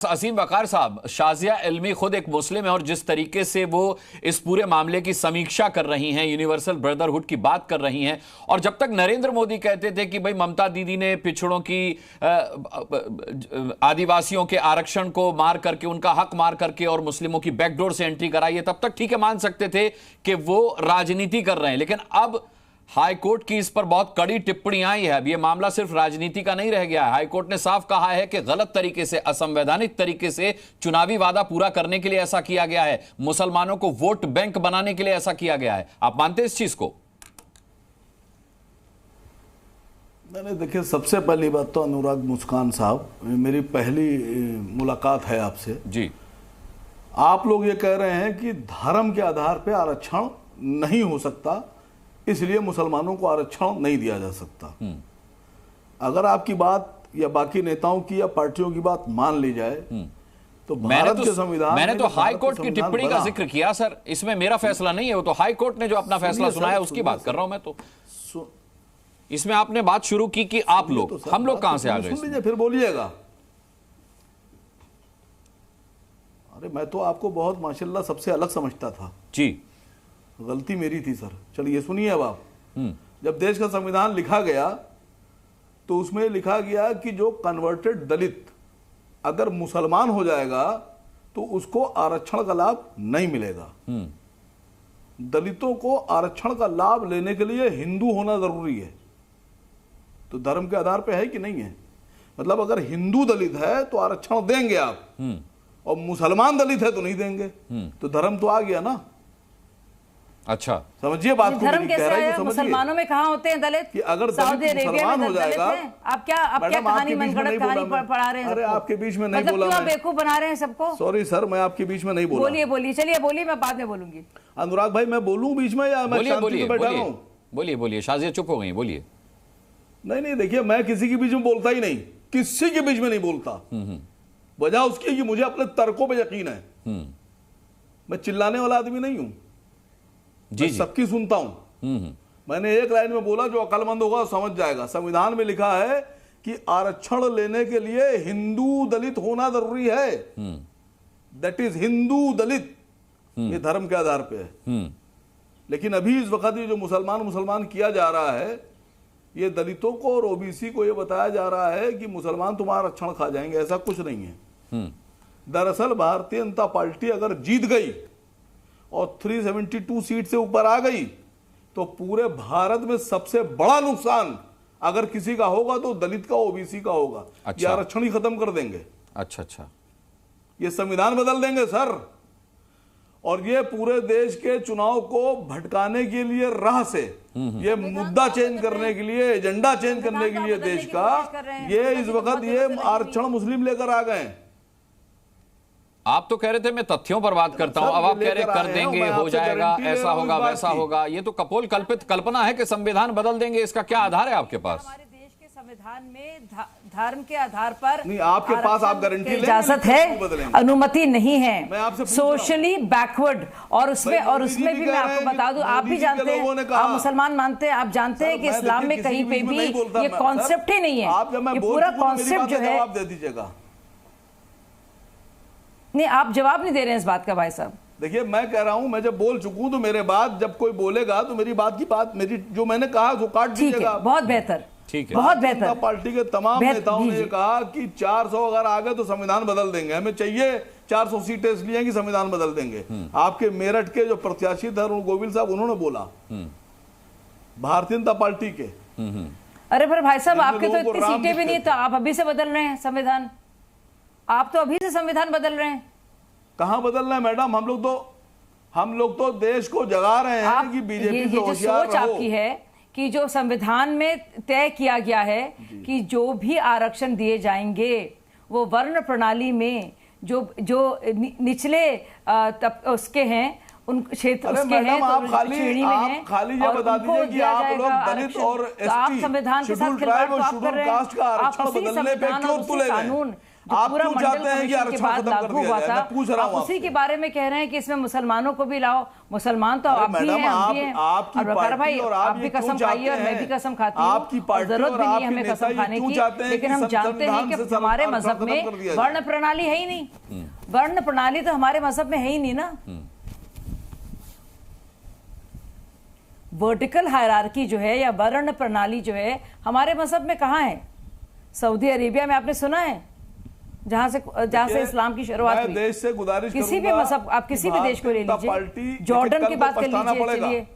असीम वकार साहब, शाजिया इल्मी खुद एक मुस्लिम है और जिस तरीके से वो इस पूरे मामले की समीक्षा कर रही हैं, यूनिवर्सल ब्रदरहुड की बात कर रही हैं, और जब तक नरेंद्र मोदी कहते थे कि भाई ममता दीदी ने पिछड़ों की आदिवासियों के आरक्षण को मार करके, उनका हक मार करके और मुस्लिमों की बैकडोर से एंट्री कराई है, तब तक ठीक है, मान सकते थे कि वो राजनीति कर रहे हैं। लेकिन अब हाई कोर्ट की इस पर बहुत कड़ी टिप्पणी आई है। अब यह मामला सिर्फ राजनीति का नहीं रह गया है। हाई कोर्ट ने साफ कहा है कि गलत तरीके से, असंवैधानिक तरीके से चुनावी वादा पूरा करने के लिए ऐसा किया गया है, मुसलमानों को वोट बैंक बनाने के लिए ऐसा किया गया है। आप मानते हैं इस चीज को? मैंने देखिए, सबसे पहली बात तो अनुराग मुस्कान साहब, मेरी पहली मुलाकात है आपसे जी। आप लोग ये कह रहे हैं कि धर्म के आधार पर आरक्षण नहीं हो सकता, इसलिए मुसलमानों को आरक्षण नहीं दिया जा सकता। अगर आपकी बात या बाकी नेताओं की या पार्टियों की बात मान ली जाए तो भारत के संविधान, मैंने तो हाई कोर्ट की टिप्पणी का जिक्र किया सर, इसमें मेरा फैसला नहीं है, वो तो हाई कोर्ट ने जो अपना फैसला सुनाया उसकी बात कर रहा हूं मैं। तो इसमें आपने बात शुरू की कि आप लोग, हम लोग कहां से आ गए? सुन लीजिए फिर बोलिएगा। अरे मैं तो आपको बहुत माशाल्लाह सबसे अलग समझता था जी। गलती मेरी थी सर। चलिए सुनिए अब आप। जब देश का संविधान लिखा गया तो उसमें लिखा गया कि जो कन्वर्टेड दलित अगर मुसलमान हो जाएगा तो उसको आरक्षण का लाभ नहीं मिलेगा। दलितों को आरक्षण का लाभ लेने के लिए हिंदू होना जरूरी है। तो धर्म के आधार पे है कि नहीं है? मतलब अगर हिंदू दलित है तो आरक्षण देंगे आप, और मुसलमान दलित है तो नहीं देंगे। तो धर्म तो आ गया ना। अच्छा, समझिए बात को। धर्म कैसे आया? मुसलमानों में कहां होते हैं दलित? कि अगर सऊदी अरेबिया में हो जाएगा, आप क्या कहानी मनगढ़ंत कहानी पढ़ा रहे हैं? अरे आपके बीच में नहीं बोला, क्यों बेवकूफ बना रहे हैं सबको? सॉरी सर, मैं आपके बीच में नहीं बोला। बोलिए, चलिए बोलिए, मैं बाद में बोलूंगी। अनुराग भाई, मैं बोलूं बीच में या मैं शांति से बैठा हूं? बोलिए। शाजिया चुप हो गई, बोलिए। नहीं, देखिए, मैं किसी के बीच में बोलता ही नहीं, किसी के बीच में नहीं बोलता। वजह उसकी कि मुझे अपने तर्कों पर यकीन है। मैं चिल्लाने वाला आदमी नहीं हूं जी। सबकी सुनता हूं। मैंने एक लाइन में बोला, जो अक्लमंद होगा समझ जाएगा। संविधान में लिखा है कि आरक्षण लेने के लिए हिंदू दलित होना जरूरी है। दैट इज हिंदू दलित, ये धर्म के आधार पे है। लेकिन अभी इस वक्त ये जो मुसलमान किया जा रहा है, ये दलितों को और ओबीसी को ये बताया जा रहा है कि मुसलमान तुम्हारा आरक्षण खा जाएंगे। ऐसा कुछ नहीं है। दरअसल भारतीय जनता पार्टी अगर जीत गई और 372 सीट से ऊपर आ गई तो पूरे भारत में सबसे बड़ा नुकसान अगर किसी का होगा तो दलित का, ओबीसी का होगा। ये आरक्षण ही खत्म कर देंगे। अच्छा, ये संविधान बदल देंगे सर। और ये पूरे देश के चुनाव को भटकाने के लिए, राह से, ये मुद्दा चेंज करने के लिए, एजेंडा चेंज करने के लिए देश का, ये इस वक्त ये आरक्षण मुस्लिम लेकर आ गए। आप तो कह रहे थे मैं तथ्यों पर बात करता हूं, अब आप कह रहे कर देंगे, हो जाएगा, ऐसा होगा, वैसा होगा। ये तो कपोल कल्पित कल्पना है कि संविधान बदल देंगे। इसका क्या आधार है आपके पास? हमारे देश के संविधान में धर्म के आधार पर नहीं, आपके पास आप गारंटी इजाजत है, अनुमति नहीं है। सोशली बैकवर्ड, और उसमें भी मैं आपको बता दूं, आप भी जानते हैं, आप मुसलमान मानते हैं, आप जानते हैं कि इस्लाम में कहीं पे भी ये कॉन्सेप्ट ही नहीं है। ये पूरा कॉन्सेप्ट जो है, दे दीजिएगा। नहीं, आप जवाब नहीं दे रहे हैं इस बात का भाई साहब। देखिए, मैं कह रहा हूं, मैं जब बोल चुका हूं तो मेरे बाद जब कोई बोलेगा तो मेरी बात मेरी जो मैंने कहा वो काट दीजिएगा। बहुत बेहतर, ठीक है। बहुत बेहतर। पार्टी के तमाम नेताओं ने कहा कि 400 अगर आ गए तो संविधान बदल देंगे, हमें चाहिए 400 सीटें इसलिए कि संविधान बदल देंगे। आपके मेरठ के जो प्रत्याशी थे अरुण गोविल साहब, उन्होंने बोला भारतीय जनता पार्टी के। अरे पर भाई साहब, आपके तो इतनी सीटें भी नहीं, तो आप अभी से बदल रहे हैं संविधान। आप तो अभी से संविधान बदल रहे हैं। कहां बदल रहे हैं मैडम? हम लोग तो देश को जगा रहे हैं कि बीजेपी से होशियार रहो। सोच आपकी है कि जो संविधान में तय किया गया है कि जो भी आरक्षण दिए जाएंगे वो वर्ण प्रणाली में जो निचले उसके हैं, उन क्षेत्र उसके हैं, आप खाली ये बता दीजिए कि आप लोग दलित और एसटी, संविधान के साथ खिलवाड़ कर रहे हैं। कास्ट का आरक्षण बदलने पे क्यों तुले गए? आप पूरा क्यों मंडल चाहते हैं कि कमीशन के आरक्षण बाद खत्म कर लागू दिया हुआ जाए? था, मैं पूछ रहा आप हूं उसी आपसे। के बारे में कह रहे हैं कि इसमें मुसलमानों को भी लाओ। मुसलमान तो अरे आप भी मैडम, हैं, हम भी हैं। आपकी और बकर भाई, पार्टी और आप आप भी ये क्यों कसम खाइए और चाहते मैं भी हैं? कसम खाती हूँ, आपकी और पार्टी जरूरत और भी नहीं आपके है हमें नेता कसम ये खाने क्यों की, चाहते हैं लेकिन कि हम जानते हैं संविधान कि से हमारे आरक्षण मजहब खत्म में कर दिया जाए। वर्ण प्रणाली है ही नहीं। वर्ण प्रणाली तो हमारे मजहब में है ही नहीं ना। वर्टिकल हायरार्की जो है या वर्ण प्रणाली जो है हमारे मजहब में कहाँ है? सऊदी अरेबिया में आपने सुना है, जहां से इस्लाम की शुरुआत हुई। देश से गुजारिश किसी भी करूंगा मजहब, आप किसी भी देश को ले भारतीय जनता लीजिए, पार्टी जॉर्डन कल की को बात कर पछताना लीजिए, पड़ेगा। चलिए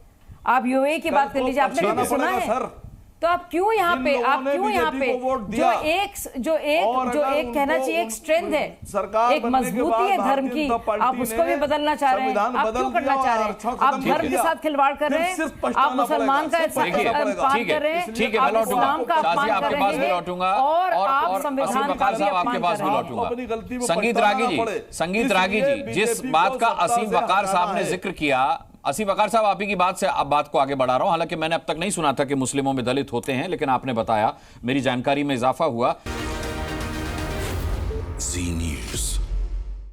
आप यूएई की बात कर लीजिए, आपने पछताना कभी सुना पड़ेगा, है? सर। तो आप क्यों यहाँ पे, आप लोगों ने क्यों यहाँ बीजेपी पे को वोट जो दिया। एक कहना चाहिए एक स्ट्रेंथ है, सरकार एक बनने के मजबूती है बाद धर्म भारतीय की, जनता पार्टी आप उसको ने भी बदलना चाह रहे हैं। संविधान आप बदल क्यों करना दिया चाह और रहे आरक्षण हैं? खत्म आप कर धर्म के दिया। साथ खिलवाड़ कर रहे सिर्फ हैं, पछताना आप मुसलमान का पड़ेगा, देखिए, अपमान ठीक है, कर रहे हैं, ठीक है, आप मैं लौटूंगा। इस्लाम का शाजी, अपमान आपके कर पास रहे भी हैं, लौटूंगा और आप असीम संविधान का बकार भी साहब आपके अपमान पास कर भी रहे हैं। लौटूंगा। अपनी गलती में संगीत पछताना रागी पड़े। जी, संगीत रागी जी, इसलिए जिस बीजेपी बात को का सत्ता असीम से बकार साहब हटाना ने है। जिक्र किया, असीम बकार साहब आप ही की बात से अब बात को आगे बढ़ा रहा हूं। हालांकि मैंने अब तक नहीं सुना था कि मुस्लिमों में दलित होते हैं, लेकिन आपने बताया, मेरी जानकारी में इजाफा हुआ।